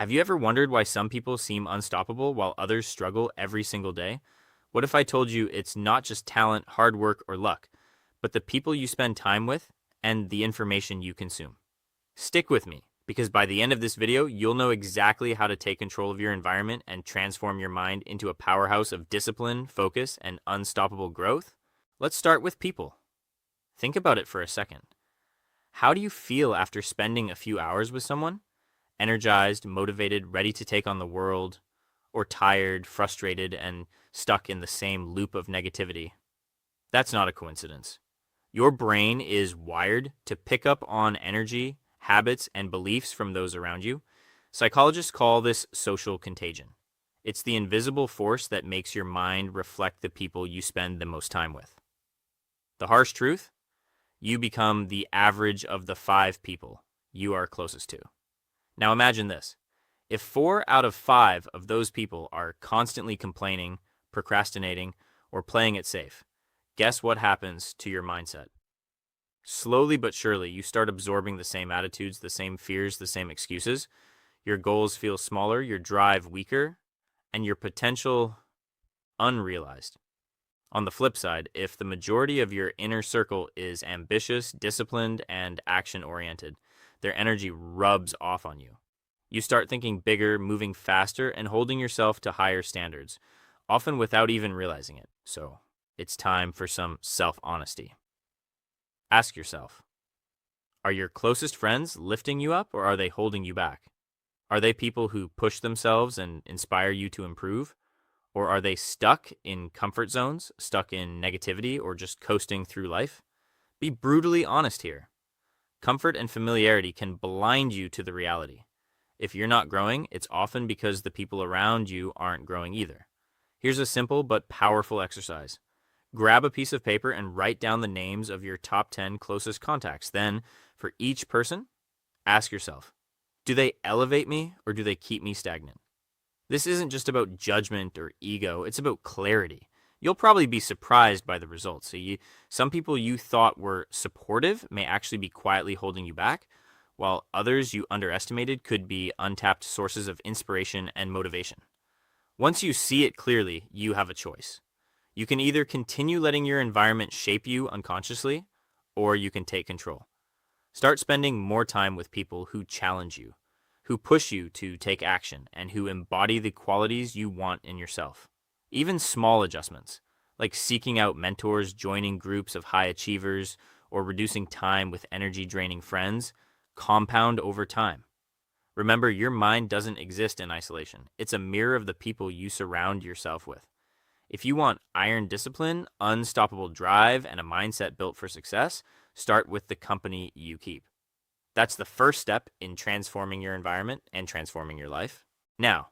Have you ever wondered why some people seem unstoppable while others struggle every single day? What if I told you it's not just talent, hard work, or luck, but the people you spend time with and the information you consume? Stick with me, because by the end of this video, you'll know exactly how to take control of your environment and transform your mind into a powerhouse of discipline, focus, and unstoppable growth. Let's start with people. Think about it for a second. How do you feel after spending a few hours with someone? Energized, motivated, ready to take on the world, or tired, frustrated, and stuck in the same loop of negativity? That's not a coincidence. Your brain is wired to pick up on energy, habits, and beliefs from those around you. Psychologists call this social contagion. It's the invisible force that makes your mind reflect the people you spend the most time with. The harsh truth? You become the average of the 5 people you are closest to. Now imagine this. If 4 out of 5 of those people are constantly complaining, procrastinating, or playing it safe, guess what happens to your mindset? Slowly but surely, you start absorbing the same attitudes, the same fears, the same excuses. Your goals feel smaller, your drive weaker, and your potential unrealized. On the flip side, if the majority of your inner circle is ambitious, disciplined, and action-oriented, their energy rubs off on you. You start thinking bigger, moving faster, and holding yourself to higher standards, often without even realizing it. So, it's time for some self-honesty. Ask yourself, are your closest friends lifting you up or are they holding you back? Are they people who push themselves and inspire you to improve? Or are they stuck in comfort zones, stuck in negativity, or just coasting through life? Be brutally honest here. Comfort and familiarity can blind you to the reality. If you're not growing, it's often because the people around you aren't growing either. Here's a simple but powerful exercise. Grab a piece of paper and write down the names of your top 10 closest contacts. Then, for each person, ask yourself, do they elevate me or do they keep me stagnant? This isn't just about judgment or ego, it's about clarity. You'll probably be surprised by the results. Some people you thought were supportive may actually be quietly holding you back, while others you underestimated could be untapped sources of inspiration and motivation. Once you see it clearly, you have a choice. You can either continue letting your environment shape you unconsciously, or you can take control. Start spending more time with people who challenge you, who push you to take action, and who embody the qualities you want in yourself. Even small adjustments, like seeking out mentors, joining groups of high achievers, or reducing time with energy-draining friends, compound over time. Remember, your mind doesn't exist in isolation. It's a mirror of the people you surround yourself with. If you want iron discipline, unstoppable drive, and a mindset built for success, start with the company you keep. That's the first step in transforming your environment and transforming your life. Now,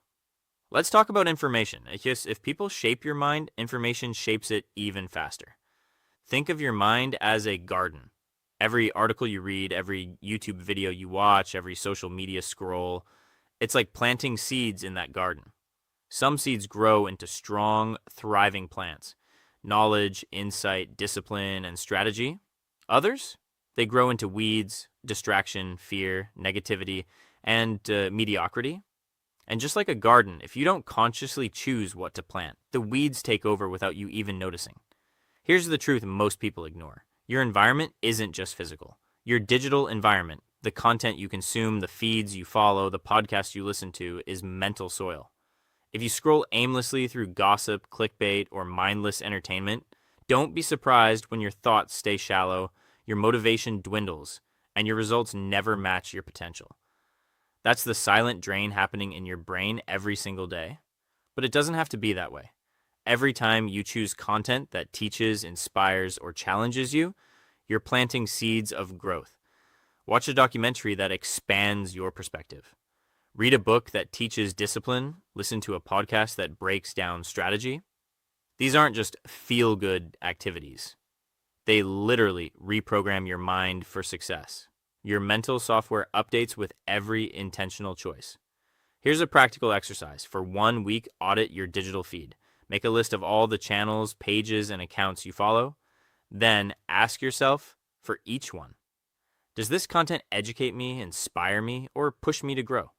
let's talk about information. If people shape your mind, information shapes it even faster. Think of your mind as a garden. Every article you read, every YouTube video you watch, every social media scroll, it's like planting seeds in that garden. Some seeds grow into strong, thriving plants. Knowledge, insight, discipline, and strategy. Others, they grow into weeds, distraction, fear, negativity, and mediocrity. And just like a garden, if you don't consciously choose what to plant, the weeds take over without you even noticing. Here's the truth most people ignore. Your environment isn't just physical. Your digital environment, the content you consume, the feeds you follow, the podcasts you listen to, is mental soil. If you scroll aimlessly through gossip, clickbait, or mindless entertainment, don't be surprised when your thoughts stay shallow, your motivation dwindles, and your results never match your potential. That's the silent drain happening in your brain every single day. But it doesn't have to be that way. Every time you choose content that teaches, inspires, or challenges you, you're planting seeds of growth. Watch a documentary that expands your perspective. Read a book that teaches discipline. Listen to a podcast that breaks down strategy. These aren't just feel-good activities. They literally reprogram your mind for success. Your mental software updates with every intentional choice. Here's a practical exercise. For 1 week, audit your digital feed. Make a list of all the channels, pages, and accounts you follow. Then ask yourself for each one, does this content educate me, inspire me, or push me to grow?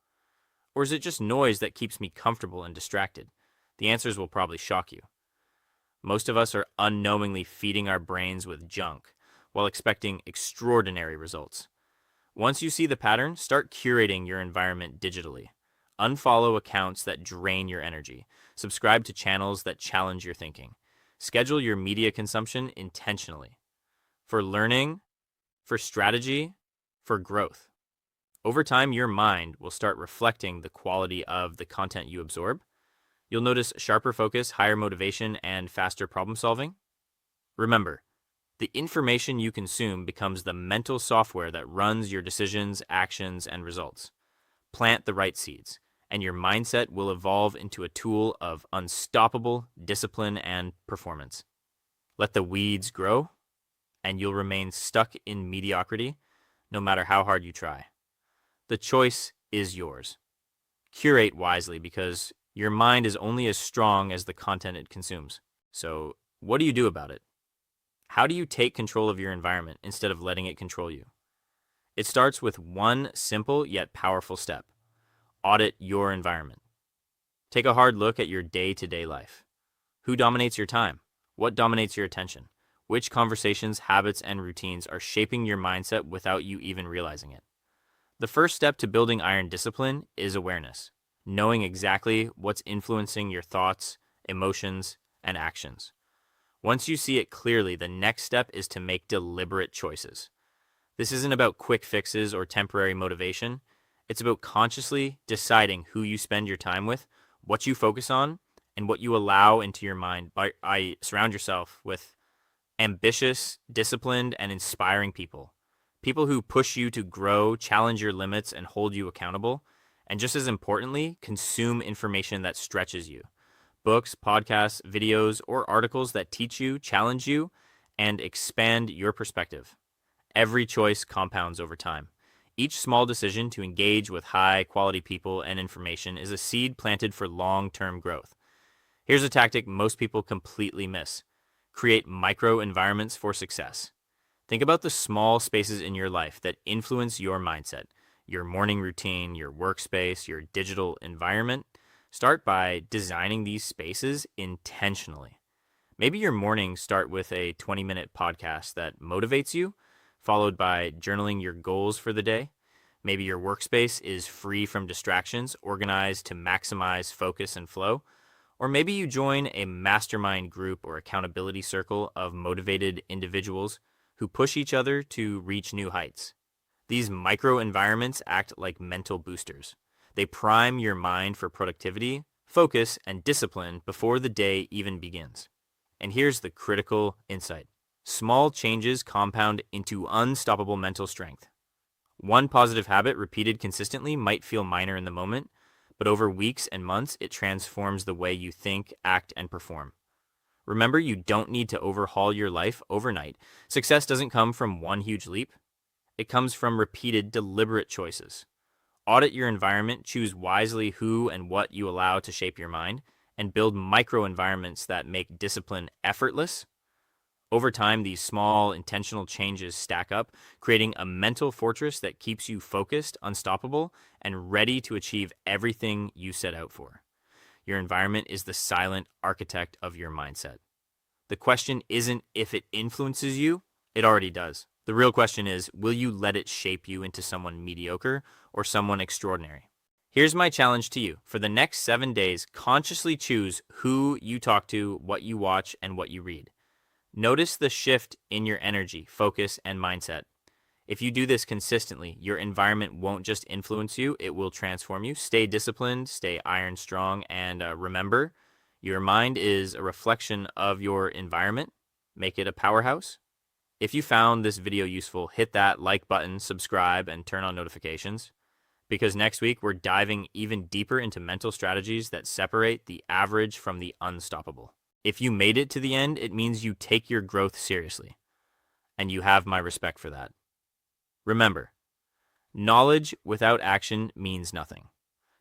Or is it just noise that keeps me comfortable and distracted? The answers will probably shock you. Most of us are unknowingly feeding our brains with junk while expecting extraordinary results. Once you see the pattern, start curating your environment digitally. Unfollow accounts that drain your energy. Subscribe to channels that challenge your thinking. Schedule your media consumption intentionally for learning, for strategy, for growth. Over time, your mind will start reflecting the quality of the content you absorb. You'll notice sharper focus, higher motivation, and faster problem solving. Remember, the information you consume becomes the mental software that runs your decisions, actions, and results. Plant the right seeds, and your mindset will evolve into a tool of unstoppable discipline and performance. Let the weeds grow, and you'll remain stuck in mediocrity no matter how hard you try. The choice is yours. Curate wisely because your mind is only as strong as the content it consumes. So, what do you do about it? How do you take control of your environment instead of letting it control you? It starts with one simple yet powerful step. Audit your environment. Take a hard look at your day-to-day life. Who dominates your time? What dominates your attention? Which conversations, habits, and routines are shaping your mindset without you even realizing it? The first step to building iron discipline is awareness, knowing exactly what's influencing your thoughts, emotions, and actions. Once you see it clearly, the next step is to make deliberate choices. This isn't about quick fixes or temporary motivation. It's about consciously deciding who you spend your time with, what you focus on, and what you allow into your mind. I surround yourself with ambitious, disciplined, and inspiring people. People who push you to grow, challenge your limits, and hold you accountable. And just as importantly, consume information that stretches you. Books, podcasts, videos, or articles that teach you, challenge you, and expand your perspective. Every choice compounds over time. Each small decision to engage with high-quality people and information is a seed planted for long-term growth. Here's a tactic most people completely miss. Create micro-environments for success. Think about the small spaces in your life that influence your mindset, your morning routine, your workspace, your digital environment. Start by designing these spaces intentionally. Maybe your mornings start with a 20-minute podcast that motivates you, followed by journaling your goals for the day. Maybe your workspace is free from distractions, organized to maximize focus and flow. Or maybe you join a mastermind group or accountability circle of motivated individuals who push each other to reach new heights. These micro environments act like mental boosters. They prime your mind for productivity, focus, and discipline before the day even begins. And here's the critical insight. Small changes compound into unstoppable mental strength. One positive habit repeated consistently might feel minor in the moment, but over weeks and months, it transforms the way you think, act, and perform. Remember, you don't need to overhaul your life overnight. Success doesn't come from one huge leap. It comes from repeated, deliberate choices. Audit your environment, choose wisely who and what you allow to shape your mind, and build micro-environments that make discipline effortless. Over time, these small, intentional changes stack up, creating a mental fortress that keeps you focused, unstoppable, and ready to achieve everything you set out for. Your environment is the silent architect of your mindset. The question isn't if it influences you, it already does. The real question is, will you let it shape you into someone mediocre or someone extraordinary? Here's my challenge to you. For the next 7 days, consciously choose who you talk to, what you watch, and what you read. Notice the shift in your energy, focus, and mindset. If you do this consistently, your environment won't just influence you, it will transform you. Stay disciplined, stay iron strong, and remember, your mind is a reflection of your environment. Make it a powerhouse. If you found this video useful, hit that like button, subscribe, and turn on notifications. Because next week, we're diving even deeper into mental strategies that separate the average from the unstoppable. If you made it to the end, it means you take your growth seriously. And you have my respect for that. Remember, knowledge without action means nothing.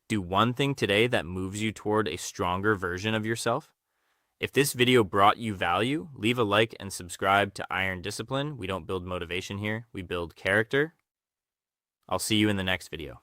Do one thing today that moves you toward a stronger version of yourself. If this video brought you value, leave a like and subscribe to Iron Discipline. We don't build motivation here, we build character. I'll see you in the next video.